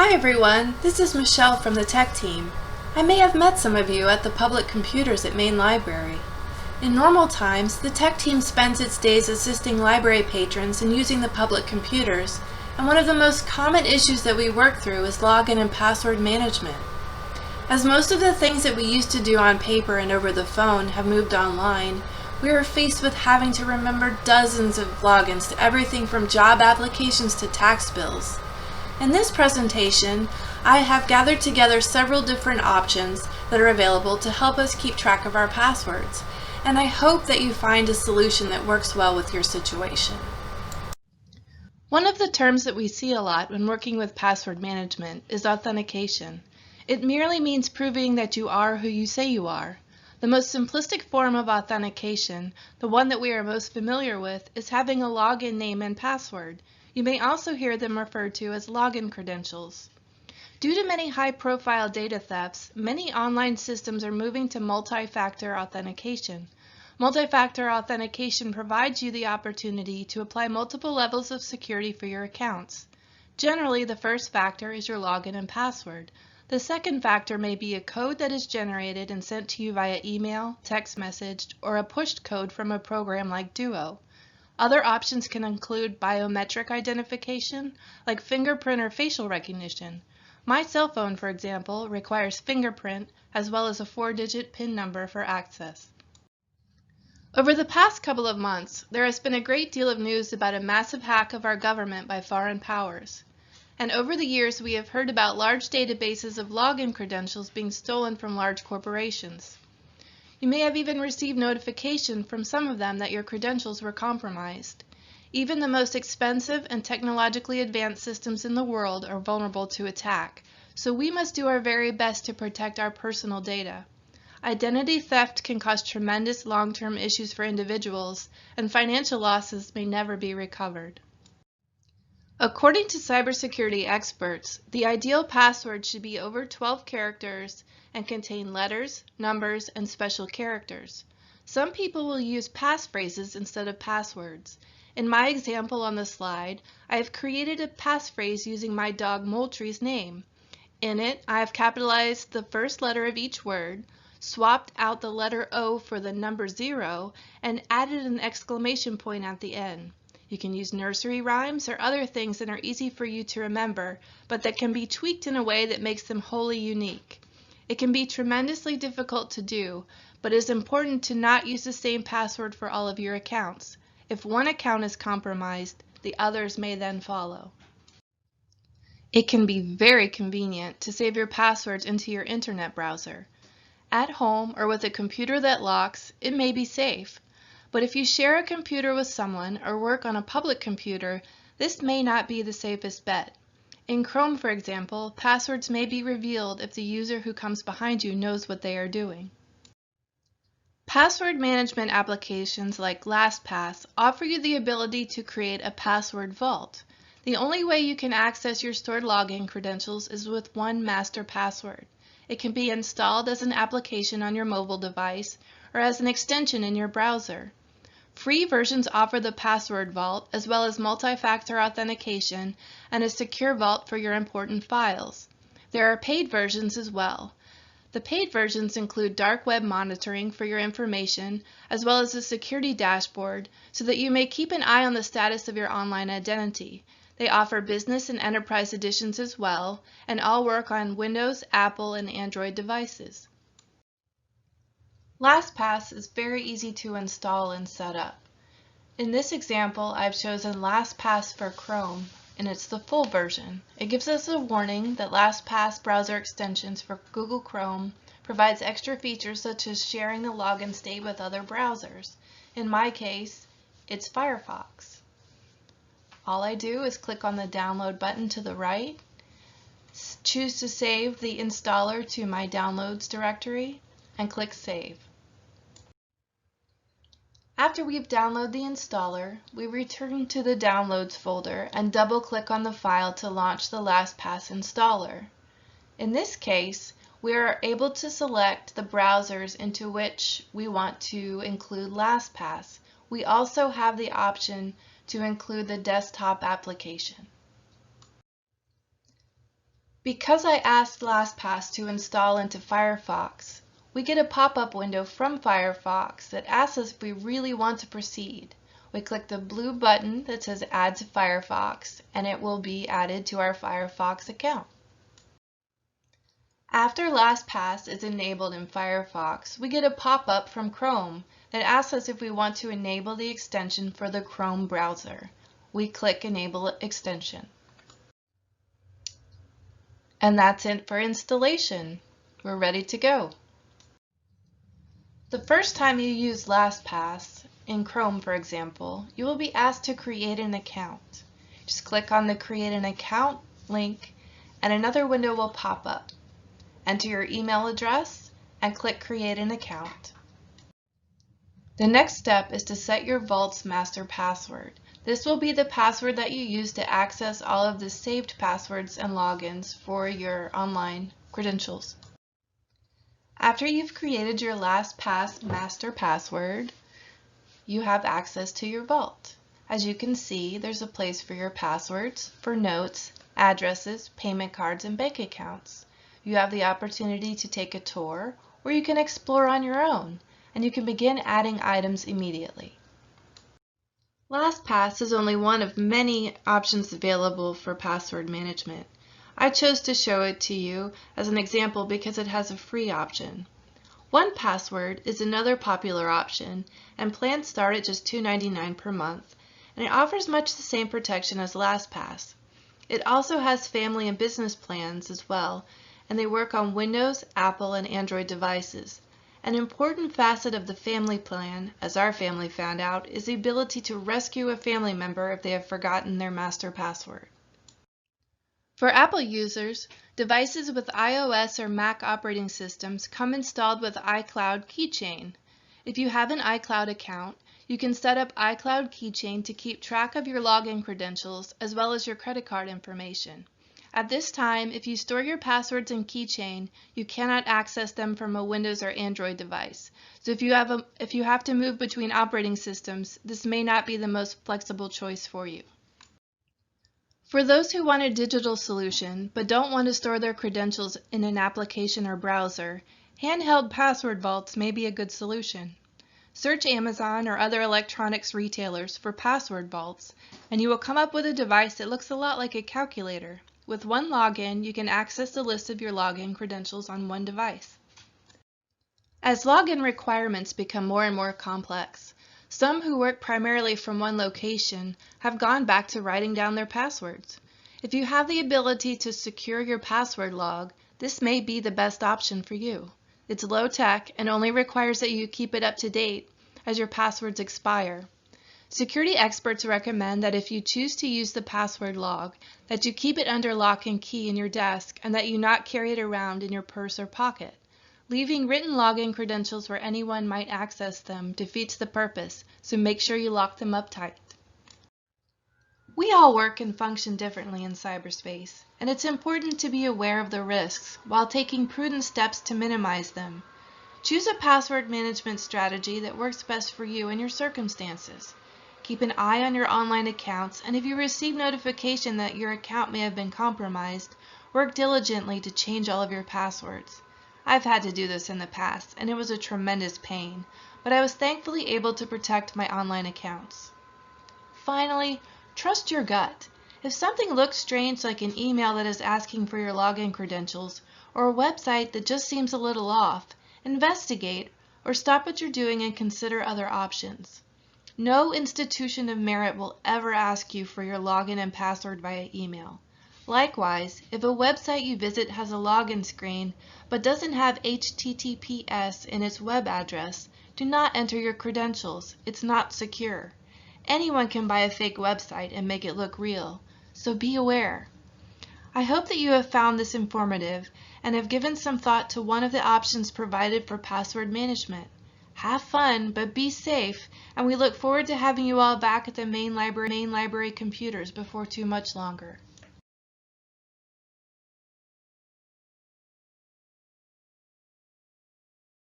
Hi everyone, this is Michelle from the tech team. I may have met some of you at the public computers at Main Library. In normal times, the tech team spends its days assisting library patrons in using the public computers, and one of the most common issues that we work through is login and password management. As most of the things that we used to do on paper and over the phone have moved online, we are faced with having to remember dozens of logins to everything from job applications to tax bills. In this presentation, I have gathered together several different options that are available to help us keep track of our passwords, and I hope that you find a solution that works well with your situation. One of the terms that we see a lot when working with password management is authentication. It merely means proving that you are who you say you are. The most simplistic form of authentication, the one that we are most familiar with, is having a login name and password. You may also hear them referred to as login credentials. Due to many high-profile data thefts, many online systems are moving to multi-factor authentication. Multi-factor authentication provides you the opportunity to apply multiple levels of security for your accounts. Generally, the first factor is your login and password. The second factor may be a code that is generated and sent to you via email, text message, or a pushed code from a program like Duo. Other options can include biometric identification, like fingerprint or facial recognition. My cell phone, for example, requires fingerprint as well as a 4-digit PIN number for access. Over the past couple of months, there has been a great deal of news about a massive hack of our government by foreign powers. And over the years, we have heard about large databases of login credentials being stolen from large corporations. You may have even received notification from some of them that your credentials were compromised. Even the most expensive and technologically advanced systems in the world are vulnerable to attack, so we must do our very best to protect our personal data. Identity theft can cause tremendous long-term issues for individuals, and financial losses may never be recovered. According to cybersecurity experts, the ideal password should be over 12 characters and contain letters, numbers, and special characters. Some people will use passphrases instead of passwords. In my example on the slide, I have created a passphrase using my dog Moultrie's name. In it, I have capitalized the first letter of each word, swapped out the letter O for the number 0, and added an exclamation point at the end. You can use nursery rhymes or other things that are easy for you to remember, but that can be tweaked in a way that makes them wholly unique. It can be tremendously difficult to do, but it is important to not use the same password for all of your accounts. If one account is compromised, the others may then follow. It can be very convenient to save your passwords into your internet browser. At home or with a computer that locks, it may be safe. But if you share a computer with someone or work on a public computer, this may not be the safest bet. In Chrome, for example, passwords may be revealed if the user who comes behind you knows what they are doing. Password management applications like LastPass offer you the ability to create a password vault. The only way you can access your stored login credentials is with one master password. It can be installed as an application on your mobile device or as an extension in your browser. Free versions offer the password vault as well as multi-factor authentication and a secure vault for your important files. There are paid versions as well. The paid versions include dark web monitoring for your information as well as a security dashboard so that you may keep an eye on the status of your online identity. They offer business and enterprise editions as well, and all work on Windows, Apple, and Android devices. LastPass is very easy to install and set up. In this example, I've chosen LastPass for Chrome, and it's the full version. It gives us a warning that LastPass browser extensions for Google Chrome provides extra features such as sharing the login state with other browsers. In my case, it's Firefox. All I do is click on the download button to the right, choose to save the installer to my downloads directory, and click Save. After we've downloaded the installer, we return to the Downloads folder and double-click on the file to launch the LastPass installer. In this case, we are able to select the browsers into which we want to include LastPass. We also have the option to include the desktop application. Because I asked LastPass to install into Firefox, we get a pop-up window from Firefox that asks us if we really want to proceed. We click the blue button that says Add to Firefox, and it will be added to our Firefox account. After LastPass is enabled in Firefox, we get a pop-up from Chrome that asks us if we want to enable the extension for the Chrome browser. We click Enable Extension. And that's it for installation. We're ready to go. The first time you use LastPass, in Chrome for example, you will be asked to create an account. Just click on the Create an Account link and another window will pop up. Enter your email address and click Create an Account. The next step is to set your Vault's master password. This will be the password that you use to access all of the saved passwords and logins for your online credentials. After you've created your LastPass master password, you have access to your Vault. As you can see, there's a place for your passwords, for notes, addresses, payment cards, and bank accounts. You have the opportunity to take a tour, or you can explore on your own, and you can begin adding items immediately. LastPass is only one of many options available for password management. I chose to show it to you as an example because it has a free option. 1Password is another popular option, and plans start at just $2.99 per month, and it offers much the same protection as LastPass. It also has family and business plans as well, and they work on Windows, Apple, and Android devices. An important facet of the family plan, as our family found out, is the ability to rescue a family member if they have forgotten their master password. For Apple users, devices with iOS or Mac operating systems come installed with iCloud Keychain. If you have an iCloud account, you can set up iCloud Keychain to keep track of your login credentials as well as your credit card information. At this time, if you store your passwords in Keychain, you cannot access them from a Windows or Android device. So if you have to move between operating systems, this may not be the most flexible choice for you. For those who want a digital solution but don't want to store their credentials in an application or browser, handheld password vaults may be a good solution. Search Amazon or other electronics retailers for password vaults, and you will come up with a device that looks a lot like a calculator. With one login, you can access the list of your login credentials on one device. As login requirements become more and more complex, some who work primarily from one location have gone back to writing down their passwords. If you have the ability to secure your password log, this may be the best option for you. It's low tech and only requires that you keep it up to date as your passwords expire. Security experts recommend that if you choose to use the password log, that you keep it under lock and key in your desk and that you not carry it around in your purse or pocket. Leaving written login credentials where anyone might access them defeats the purpose, so make sure you lock them up tight. We all work and function differently in cyberspace, and it's important to be aware of the risks while taking prudent steps to minimize them. Choose a password management strategy that works best for you and your circumstances. Keep an eye on your online accounts, and if you receive notification that your account may have been compromised, work diligently to change all of your passwords. I've had to do this in the past, and it was a tremendous pain, but I was thankfully able to protect my online accounts. Finally, trust your gut. If something looks strange, like an email that is asking for your login credentials, or a website that just seems a little off, investigate or stop what you're doing and consider other options. No institution of merit will ever ask you for your login and password via email. Likewise, if a website you visit has a login screen but doesn't have HTTPS in its web address, do not enter your credentials. It's not secure. Anyone can buy a fake website and make it look real, so be aware. I hope that you have found this informative and have given some thought to one of the options provided for password management. Have fun, but be safe, and we look forward to having you all back at the main library computers before too much longer.